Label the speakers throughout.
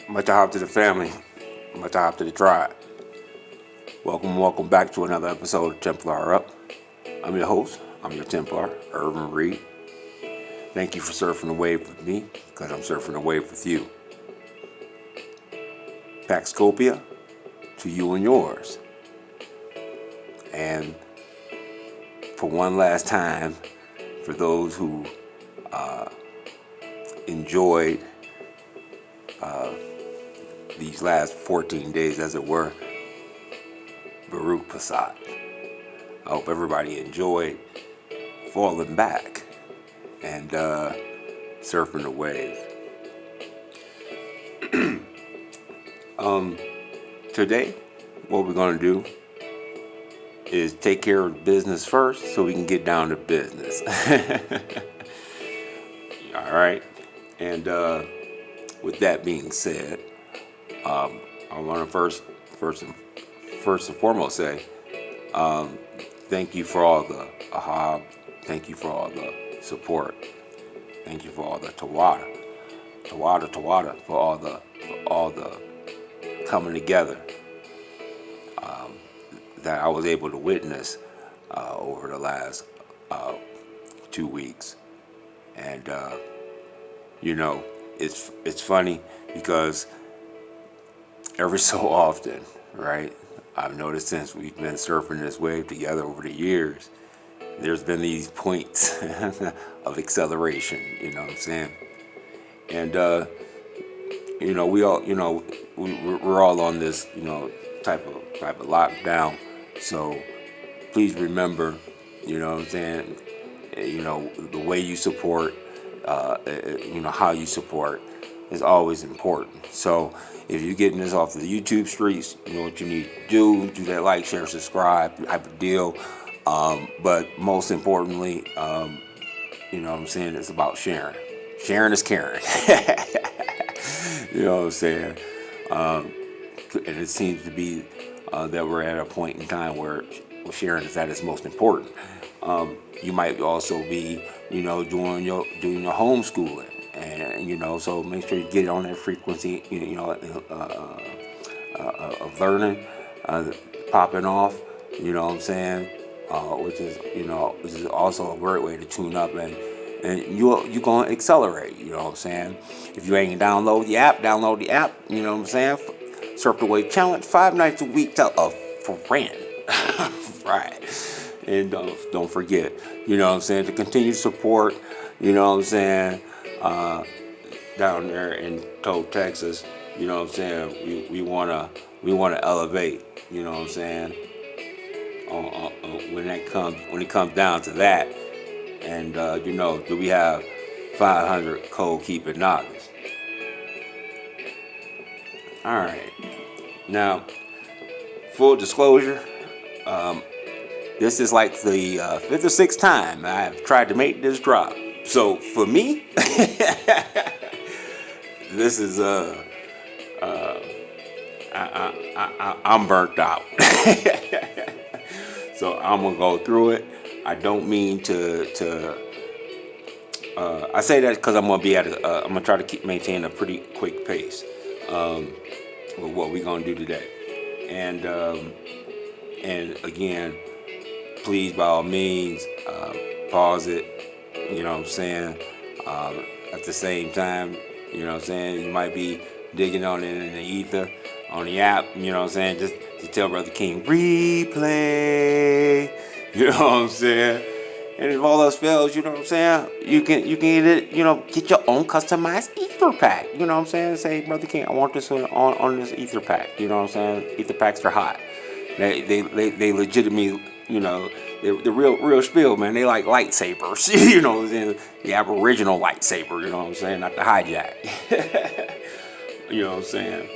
Speaker 1: Much hop to the family. Much hop to the tribe. Welcome back to another episode of Templar Up. I'm your host. I'm your Templar, Irvin Reed. Thank you for surfing the wave with me, because I'm surfing the wave with you. Paxcopia to you and yours. And for one last time, for those who enjoyed these last 14 days, as it were, Baruch Passat. I hope everybody enjoyed falling back and surfing the wave. Today, what we're going to do is take care of business first so we can get down to business. All right. And with that being said, I want to first and foremost say thank you for all the ahab. Thank you for all the support. Thank you for all the tawada for all the coming together that I was able to witness over the last 2 weeks. And it's funny because every so often, right, I've noticed since we've been surfing this wave together over the years, there's been these points of acceleration, you know what I'm saying? And we all, we're all on this, type of lockdown. So please remember, you know what I'm saying, the way you support, how you support is always important. So if you're getting this off the YouTube streets, you know what you need to do that, like, share, subscribe, type of deal. But most importantly, you know what I'm saying, it's about sharing. Sharing is caring. You know what I'm saying? And it seems to be that we're at a point in time where sharing is at its most important. You might also be, doing your homeschooling, and so make sure you get on that frequency, of learning, popping off. You know what I'm saying? Which is also a great way to tune up, and you're gonna accelerate. You know what I'm saying? If you ain't download the app. You know what I'm saying? Surf the Wave Challenge 5 nights a week. Tell a friend, right? And don't forget, you know what I'm saying, to continue support. You know what I'm saying? Down there in Toe, Texas. You know what I'm saying? We wanna elevate. You know what I'm saying? When it comes down to that, and do we have 500 code keeping novices? All right. Now, full disclosure, this is like the 5th or 6th time I've tried to make this drop. So for me, this is I'm burnt out. So I'm gonna go through it. I don't mean to. I say that because I'm gonna be I'm gonna try to maintain a pretty quick pace with what we're gonna do today. And again, please, by all means, pause it. You know what I'm saying? At the same time, you know what I'm saying, you might be digging on it in the ether, on the app. You know what I'm saying? Just tell Brother King, replay. You know what I'm saying? And if all else fails, you know what I'm saying, you can get your own customized ether pack. You know what I'm saying? Say, Brother King, I want this on this ether pack. You know what I'm saying? Ether packs are hot. They legitimately, the real spiel, man. They like lightsabers. You know what I'm saying? The aboriginal lightsaber. You know what I'm saying? Not the hijack. You know what I'm saying?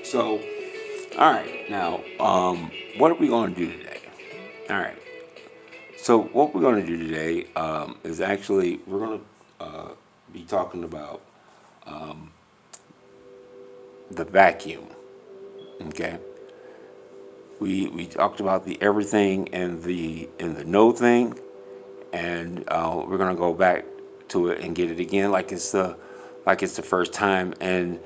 Speaker 1: So, all right. Now, what are we going to do today? All right. So what we're going to do today is actually, we're going to be talking about the vacuum. Okay. We talked about the everything and the no thing, and we're going to go back to it and get it again like it's the first time. And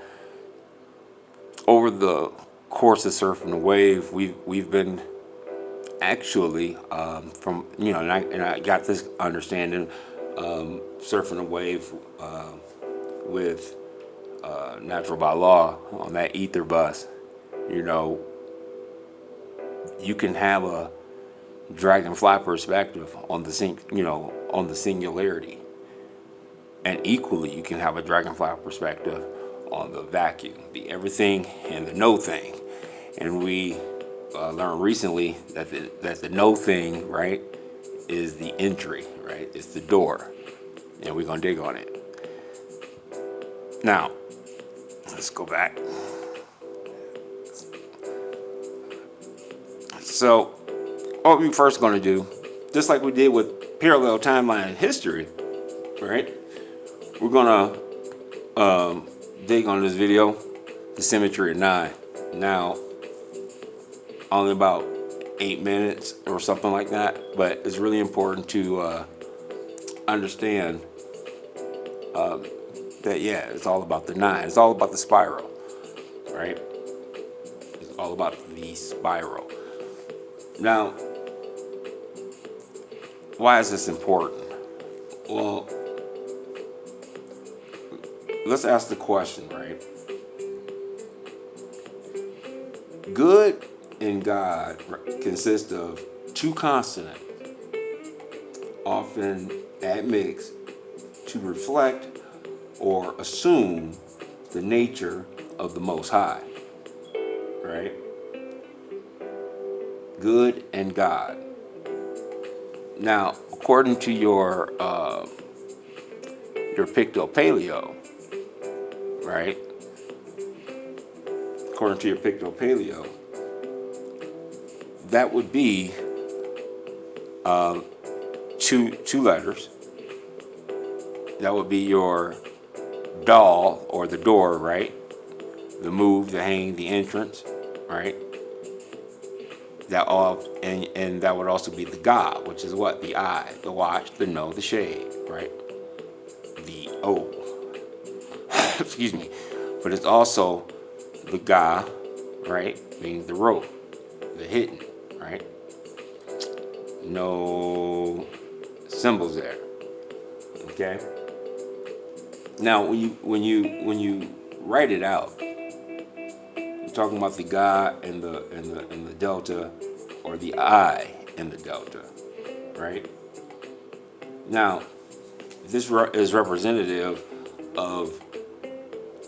Speaker 1: over the course of surfing the wave, we've been actually from and I got this understanding, surfing the wave with Natural by Law on that ether bus. You can have a dragonfly perspective on on the singularity, and equally you can have a dragonfly perspective on the vacuum, the everything and the no thing. And we learned recently that the no thing, right, is the entry, right? It's the door, and we're gonna dig on it. Now, let's go back. So, what we're first gonna do, just like we did with parallel timeline in history, right? We're gonna dig on this video, the symmetry of 9. Now, only about 8 minutes or something like that, but it's really important to understand that, yeah, it's all about the 9. It's all about the spiral, right? It's all about the spiral. Now, why is this important? Well, let's ask the question, right? Good and God consist of two consonants, often admixed to reflect or assume the nature of the Most High, right? Good and God. Now, according to your Picto-Paleo, right? According to your Picto-Paleo, that would be two letters. That would be your doll, or the door, right? The move, the hang, the entrance, right? That all, and that would also be the God, which is what? The eye, the watch, the know, the shade, right? The O. Excuse me. But it's also the Ga, right? Meaning the rope, the hidden, right? No symbols there. Okay. Now, when you write it out, you're talking about the Ga and the delta, or the I and the delta, right? Now, this is representative of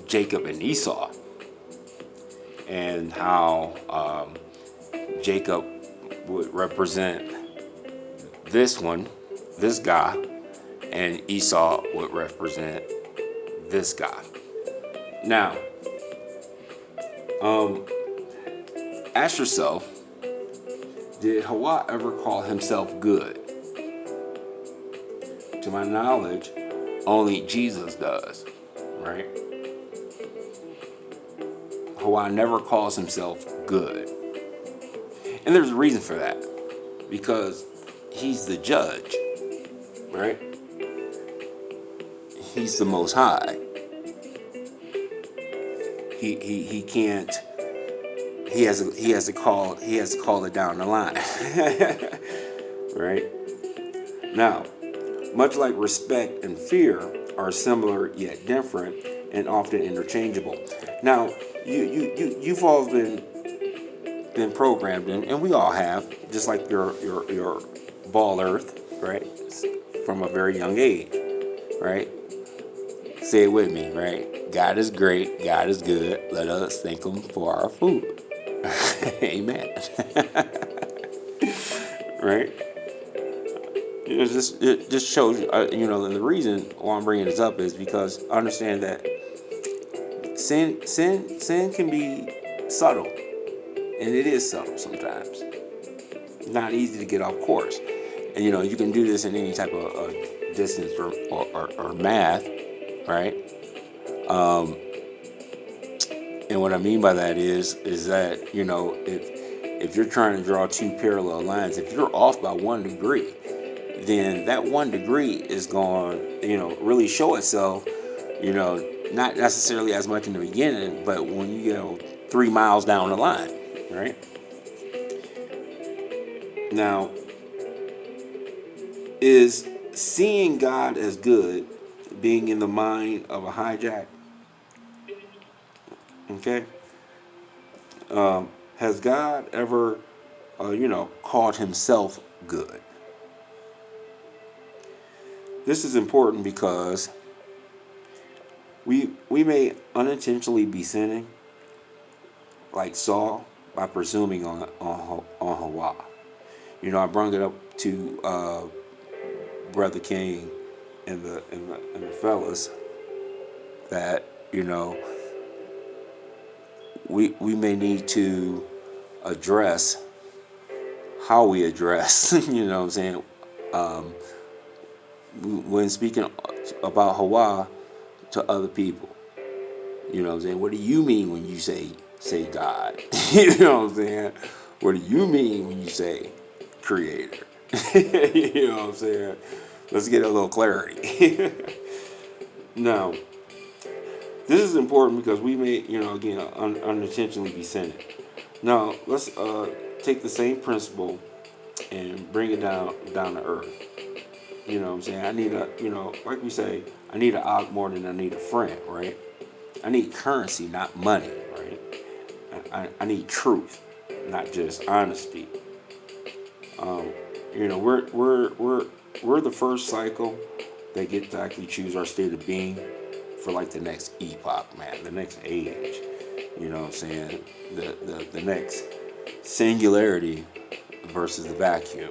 Speaker 1: Jacob and Esau, and how Jacob would represent this one, this guy, and Esau would represent this guy. Now, ask yourself, did Hawa ever call himself good? To my knowledge, only Jesus does, right? Hawa never calls himself good. And there's a reason for that. Because he's the judge, right? He's the Most High. He can't. He has to call it down the line, right? Now, much like respect and fear are similar yet different and often interchangeable. Now, you've all been programmed in, and we all have, just like your ball earth, right? From a very young age, right? Say it with me, right? God is great, God is good. Let us thank Him for our food. Amen. Right? It just shows you, and the reason why I'm bringing this up is because I understand that sin can be subtle, and it is subtle sometimes. Not easy to get off course, and you can do this in any type of distance or math, right? And what I mean by that is that if you're trying to draw two parallel lines, if you're off by 1 degree, then that 1 degree is going really show itself, not necessarily as much in the beginning, but when you 3 miles down the line, right? Now, is seeing God as good being in the mind of a hijack? Okay. Has God ever, called himself good? This is important because we may unintentionally be sinning, like Saul, by presuming on Hawa. I brought it up to Brother King and the fellas that we may need to address how we address what I'm saying, when speaking about Hawa to other people. What I'm saying? What do you mean when you say God? What I'm saying? What do you mean when you say creator? What I'm saying? Let's get a little clarity. Now, this is important because we may, again, unintentionally be sinning. Now, let's take the same principle and bring it down to earth. What I'm saying? I need like we say, I need an odd more than I need a friend, right? I need currency, not money, right? I need truth, not just honesty. We're the first cycle that get to actually choose our state of being for like the next epoch, man, the next age. What I'm saying? The next singularity versus the vacuum.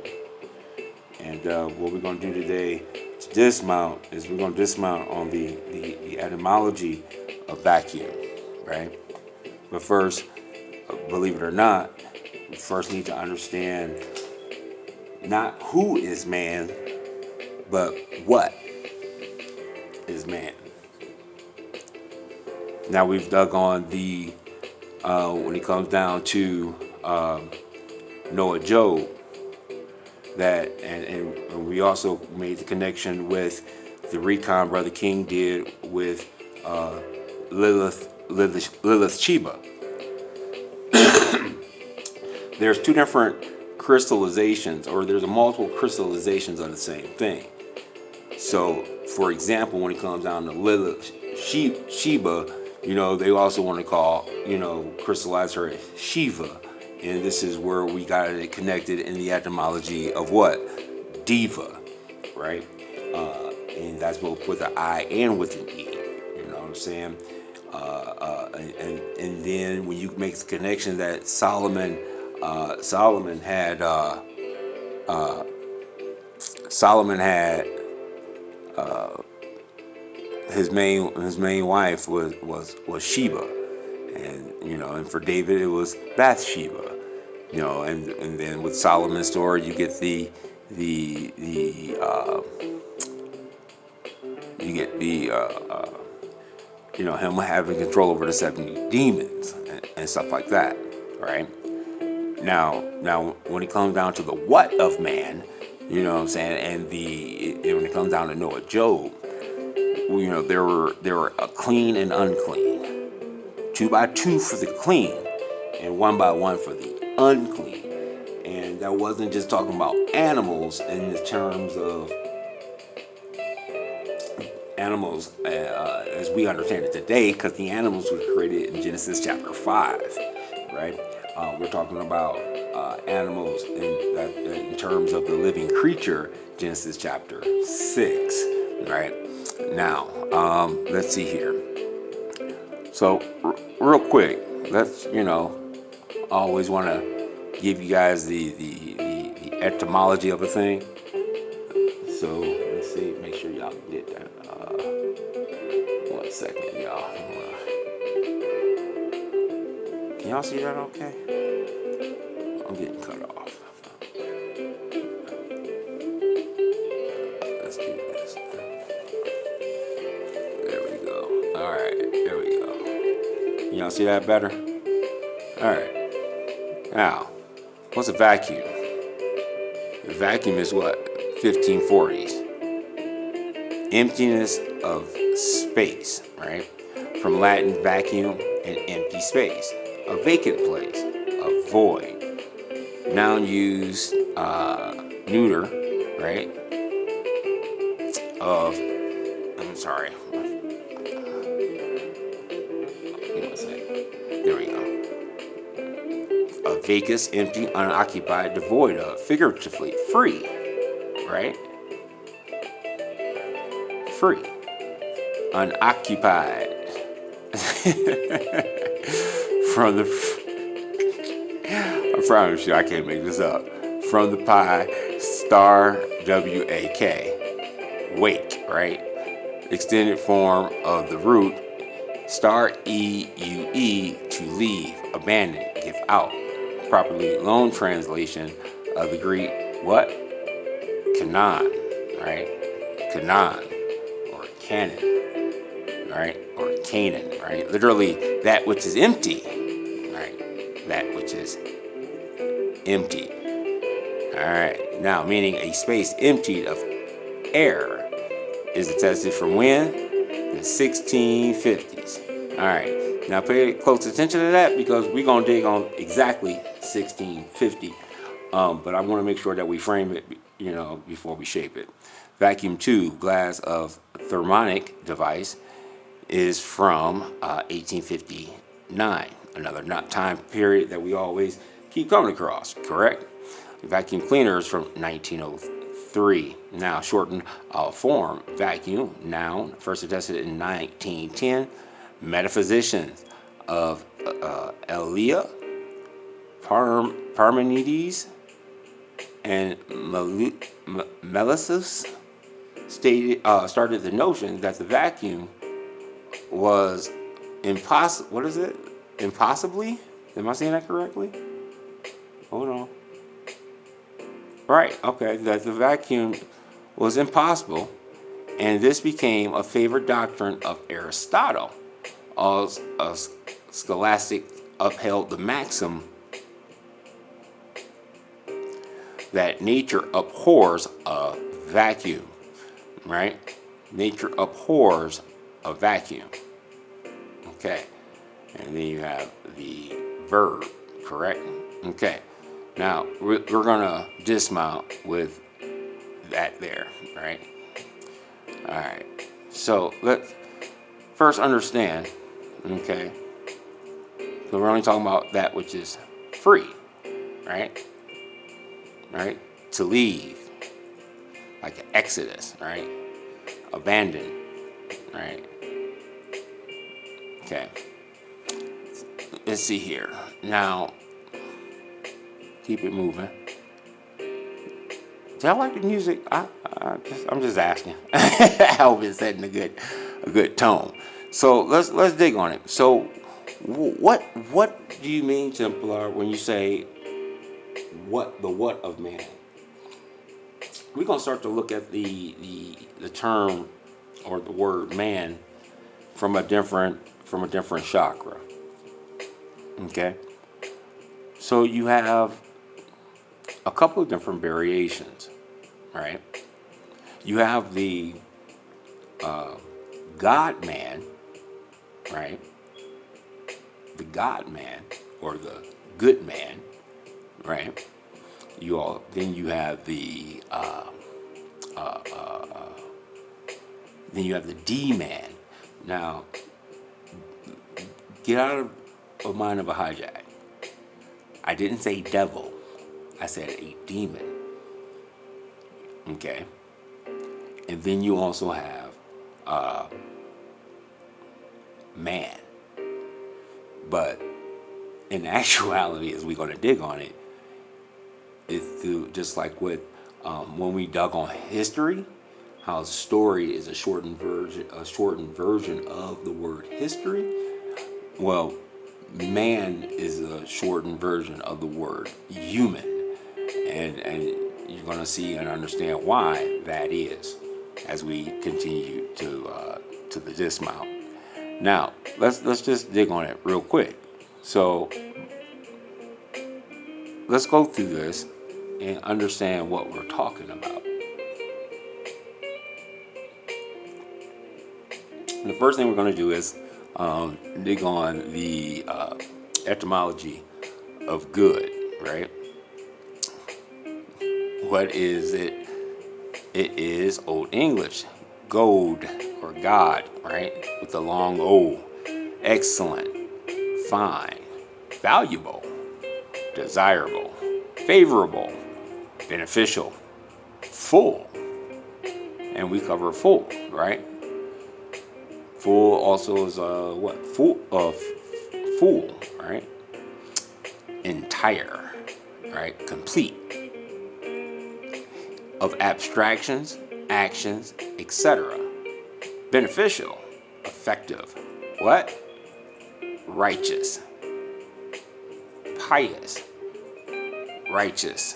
Speaker 1: And what we're going to do today to dismount is we're going to dismount on the etymology of vacuum, right? But first, believe it or not, we first need to understand not who is man, but what is man. Now we've dug on the when it comes down to Noah, Job, that and we also made the connection with the recon Brother King did with Lilith Sheba. There's two different crystallizations, or there's a multiple crystallizations of the same thing. So, for example, when it comes down to Lilith Sheba, they also want to call, crystallize her as Shiva. And this is where we got it connected in the etymology of what? Diva, right? And that's both with an I and with an E. You know what I'm saying? And then when you make the connection that Solomon had his main wife was Sheba, and and for David it was Bathsheba, and then with Solomon's story you get him having control over the 70 demons and stuff like that, right? Now when it comes down to the what of man, what I'm saying, and when it comes down to Noah, Job, there were a clean and unclean, 2 by 2 for the clean, and 1 by 1 for the unclean. And that wasn't just talking about animals in the terms of animals as we understand it today, because the animals were created in Genesis chapter 5, right? We're talking about animals in terms of the living creature, Genesis chapter 6, right? Now, let's see here. So, real quick, let's, always want to give you guys the etymology of a thing. So, let's see, make sure y'all get that. 1 second, y'all. Can y'all see that okay? I'm getting cut off. Let's do this. There we go. All right, there we go. Can y'all see that better? All right. Now, what's a vacuum? A vacuum is what? 1540s. Emptiness of space, right? From Latin vacuum and empty space. a vacant place, a void. Noun used neuter, right? Of, I'm sorry. Give me a second. There we go. A vacus, empty, unoccupied, devoid of, figuratively, free, right? Free, unoccupied. From the, I promise you, I can't make this up. From the pi, star, W-A-K, wake, right? Extended form of the root, star, E-U-E, to leave, abandon, give out. Properly loan translation of the Greek, what? Kanon, right? Kanon, or canon, right? Or Canaan, right? Literally, that which is empty, right? That which is empty. All right. Now, meaning a space emptied of air is attested from when? The 1650s. All right. Now, pay close attention to that because we're going to dig on exactly 1650. But I want to make sure that we frame it, before we shape it. Vacuum tube, glass of thermonic device, is from 1859. Another time period that we always keep coming across, correct? Vacuum cleaner is from 1903. Now, shortened form, vacuum, noun, first attested in 1910. Metaphysicians of Elia, Parmenides, and Melissus started the notion that the vacuum was impossible. What is it? Impossibly? Am I saying that correctly? Hold on. Right, okay, that the vacuum was impossible, and this became a favorite doctrine of Aristotle. As a scholastic upheld the maxim that nature abhors a vacuum, right? Nature abhors a vacuum. Okay, and then you have the verb, correct? Okay, now we're gonna dismount with that there, right? All right, so let's first understand, okay, so we're only talking about that which is free, right? Right? To leave, like an exodus, right? Abandon, right? Okay. Let's see here. Now, keep it moving. Do y'all like the music? I'm just asking. I hope it's setting a good tone. So let's dig on it. So, what do you mean, Templar, when you say what of man? We're gonna start to look at the term or the word man from a different chakra. Okay, so you have a couple of different variations, right? You have the God man, right? The God man or the good man, right? Then you have the D man. Now, get out of mind of a hijack. I didn't say devil. I said a demon. Okay. And then you also have man. But in actuality, as we're going to dig on it, it's just like with when we dug on history, how story is a shortened version of the word history. Well, man is a shortened version of the word human, and you're going to see and understand why that is as we continue to the dismount. Now, let's just dig on it real quick. So let's go through this and understand what we're talking about. The first thing we're going to do is dig on the etymology of good, right? What is it? It is Old English, goad or God, right? With the long O. Excellent, fine, valuable, desirable, favorable, beneficial, full. And we cover full, right? Full also is what? Full of full, right? Entire, right? Complete. Of abstractions, actions, etc. Beneficial, effective. What? Righteous. Pious. Righteous.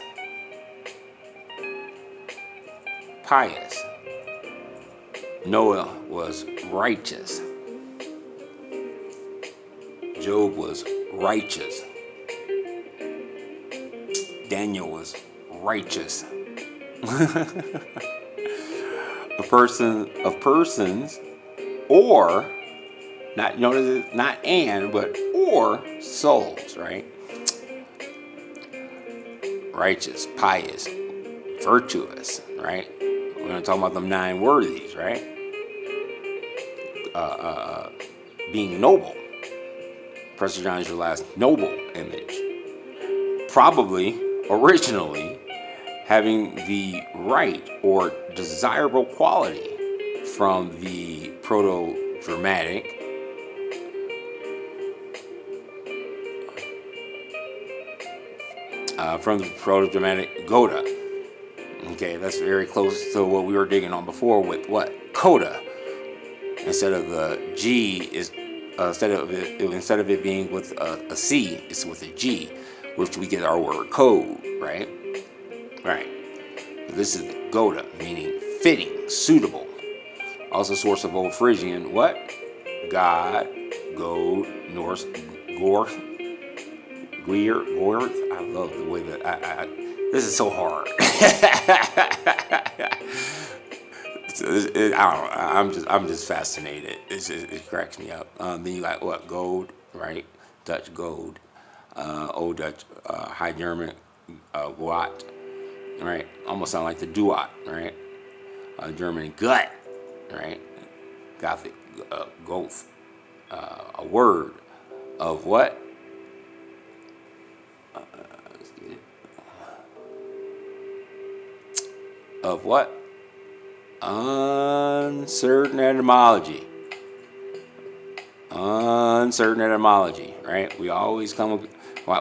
Speaker 1: Pious. Noah was righteous. Job was righteous. Daniel was righteous. A person of persons, or not notice it, not and, but or souls, right? Righteous, pious, virtuous, right? We're going to talk about them 9 worthies, right? Being noble. Pressure John is your last noble image. Probably, originally, having the right or desirable quality from the Proto-Germanic Goda. Okay, that's very close to what we were digging on before with what? Coda. Instead of the G is instead of it being with a C, it's with a G, which we get our word code, right? Right. This is Goda, meaning fitting, suitable. Also source of Old Frisian, what? God, Goad, Norse, Gorth, Gorth. I love the way that this is so hard. I don't know. I'm just fascinated. It cracks me up. Then you got what? Gold, right? Dutch gold. Old Dutch, High German, Guat, right? Almost sound like the Duat, right? German gut, right? Gothic, Golf. A word of what? Of what? Uncertain etymology. Uncertain etymology, right? We always come up.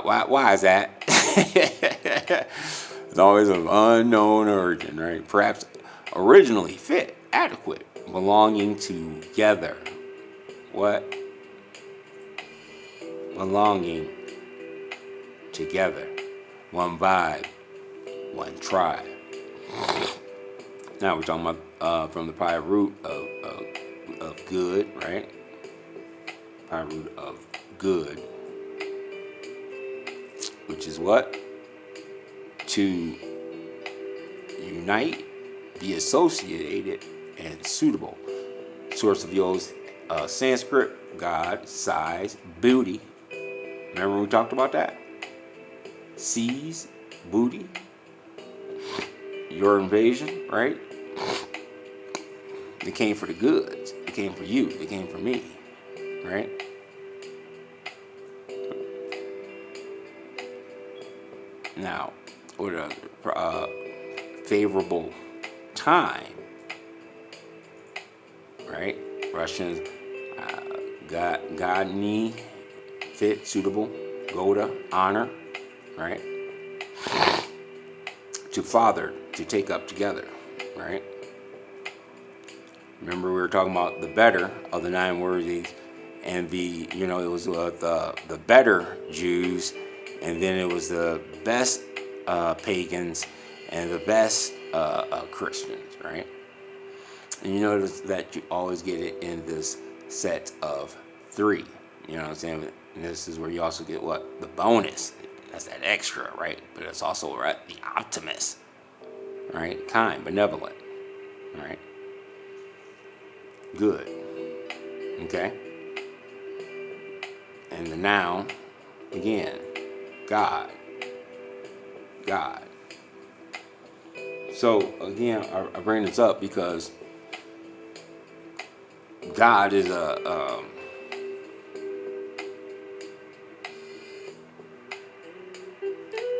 Speaker 1: Why is that? It's always of unknown origin, right? Perhaps originally fit, adequate, belonging together. What? Belonging together. One vibe, one tribe. Now we're talking about from the prior root of good, right? Prior root of good, which is what? To unite, be associated, and suitable. Source of the old Sanskrit, God, size, booty. Remember when we talked about that? Seas, booty. Your invasion, right? They came for the goods. They came for you. They came for me, right? Now, with a favorable time, right? Russians, Godny, fit, suitable, Goda, honor, right? To father, to take up together, right? Remember we were talking about the better of the 9 worthies, and it was the better Jews, and then it was the best pagans and the best Christians, right? And you notice that you always get it in this set of 3. You know what I'm saying? And this is where you also get what? The bonus. That's that extra, right? But it's also, right, the optimist, right? Kind, benevolent, right? Good, okay? And the noun, again, God. God. So again, I bring this up because God is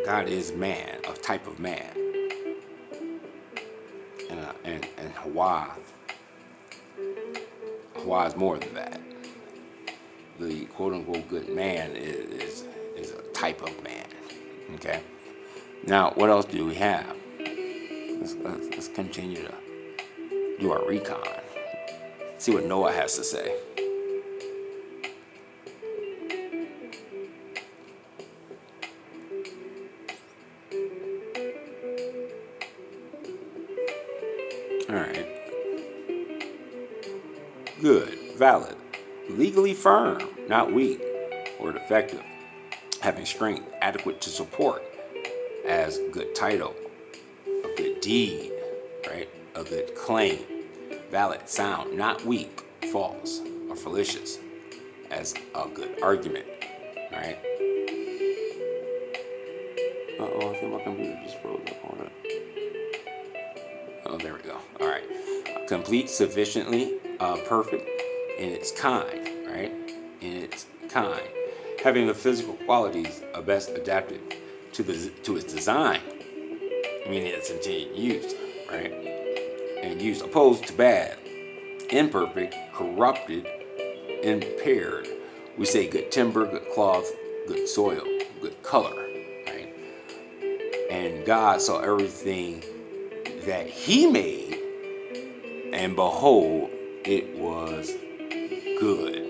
Speaker 1: God is man, a type of man, and Hawa is more than that. The quote unquote good man is a type of man. Okay. Now, what else do we have? Let's continue to do our recon. See what Noah has to say. All right. Good. Valid. Legally firm, not weak or defective. Having strength adequate to support as good title, a good deed, right? A good claim. Valid, sound, not weak, false, or fallacious, as a good argument, right? Uh-oh, I think my computer just froze up on it. Oh, there we go. All right. Complete, sufficiently, perfect, in its kind, right? In its kind. Having the physical qualities best adapted to its design, meaning its intended use, right? And use, opposed to bad, imperfect, corrupted, impaired. We say good timber, good cloth, good soil, good color, right? And God saw everything that He made, and behold, it was good,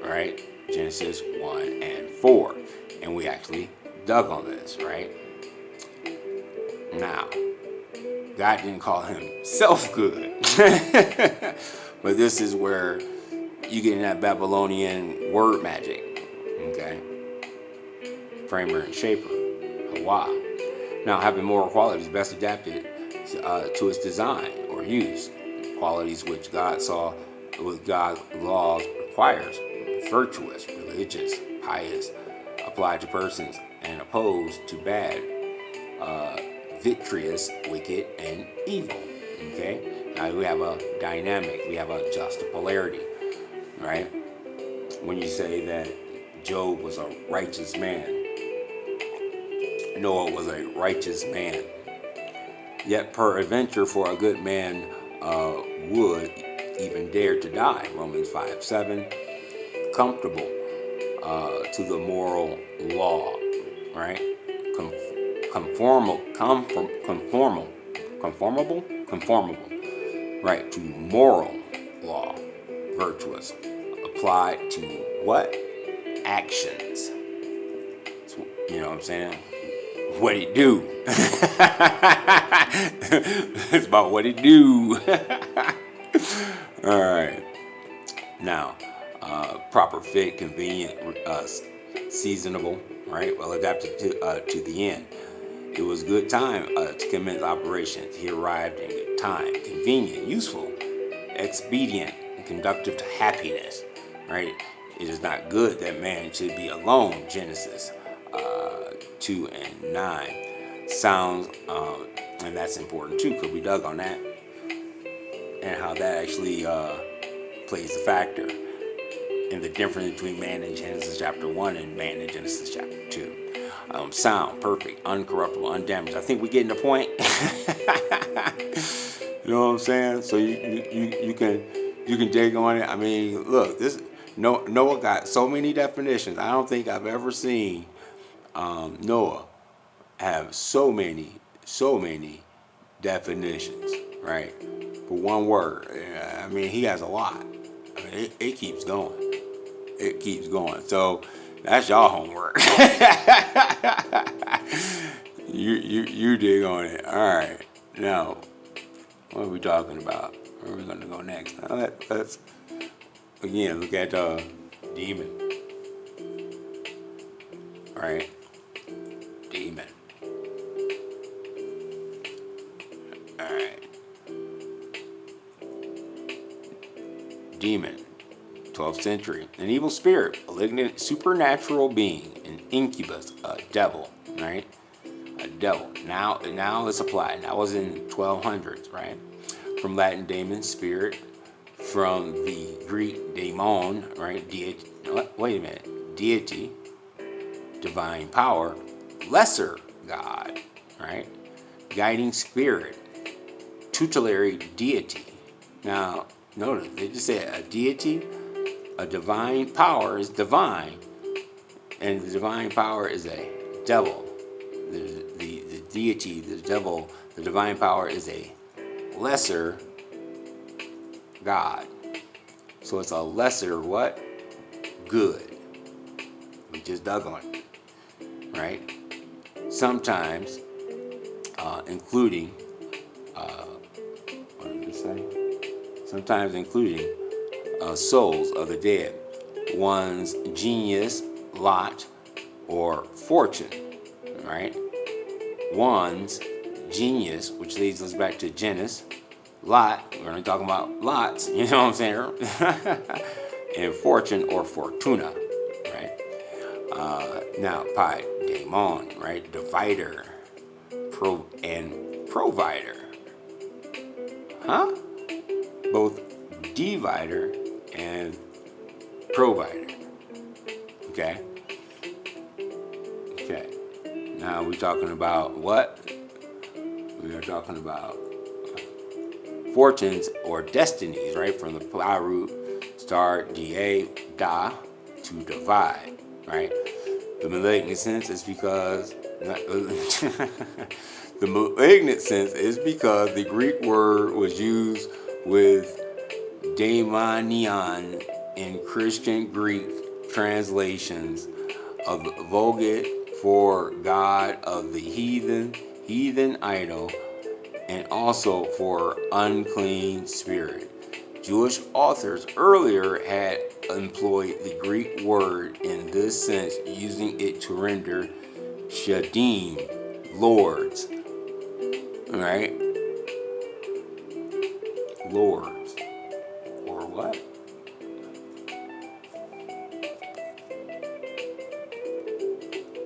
Speaker 1: right? Genesis 1 and 4. And we actually dug on this, right? Now, God didn't call Himself good. But this is where you get in that Babylonian word magic, okay? Framer and shaper, Hawa. Now, having moral qualities best adapted to its design or use, qualities which God saw with God's laws requires, virtuous, religious, pious, applied to persons, and opposed to bad, vitreous, wicked, and evil. Okay? Now we have a dynamic, we have a juxtapolarity, right? When you say that Job was a righteous man, Noah was a righteous man. Yet peradventure for a good man would even dare to die. Romans 5:7. Comfortable to the moral law, right? Conformable, right? To moral law, virtuous, applied to what? Actions. You know what I'm saying? What he do? It's about what he do. All right. Now, proper fit, convenient, seasonable, right? Well adapted to the end. It was good time to commence operations. He arrived in good time. Convenient, useful, expedient, and conductive to happiness, right? It is not good that man should be alone. Genesis 2 and 9. Sounds, and that's important too, because we dug on that and how that actually plays a factor in the difference between man in Genesis chapter 1 and man in Genesis chapter 2. Sound, perfect, uncorruptible, undamaged. I think we're getting the point. You know what I'm saying? So you can dig on it. I mean, look, this Noah got so many definitions. I don't think I've ever seen Noah have so many definitions, right? For one word. I mean, he has a lot. I mean, it keeps going. It keeps going. So that's y'all homework. you dig on it. All right. Now, what are we talking about? Where are we going to go next? Now, let's again look at demon. All right. Demon. All right. Demon. 12th century. An evil spirit, a malignant supernatural being, an incubus, a devil, right? A devil. Now it's applied. That was in 1200s, right? From Latin daemon, spirit. From the Greek daemon, right? Deity. Wait a minute. Deity, divine power, lesser god, right? Guiding spirit, tutelary deity. Now, notice they just said a deity, a divine power is divine, and the divine power is a devil. The deity, the devil, the divine power is a lesser God. So it's a lesser what? Good. We just dug on it, right? Sometimes, including, what did it say? Sometimes including souls of the dead, one's genius, lot, or fortune, right? One's genius, which leads us back to genus, lot, we're only talking about lots, you know what I'm saying? And fortune or fortuna, right? Now, pi, daemon, right? Divider, and provider. Huh? Both divider and provider. Okay? Okay. Now we're talking about what? We are talking about fortunes or destinies, right? From the plow root, star, da, da, to divide, right? The malignant sense is because the malignant sense is because the Greek word was used with daimonion in Christian Greek translations of the Vulgate for God of the heathen idol, and also for unclean spirit. Jewish authors earlier had employed the Greek word in this sense, using it to render shadim, lords, right? Lords, or what?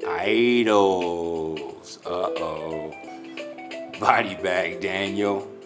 Speaker 1: Idols. Uh-oh. Body bag, Daniel.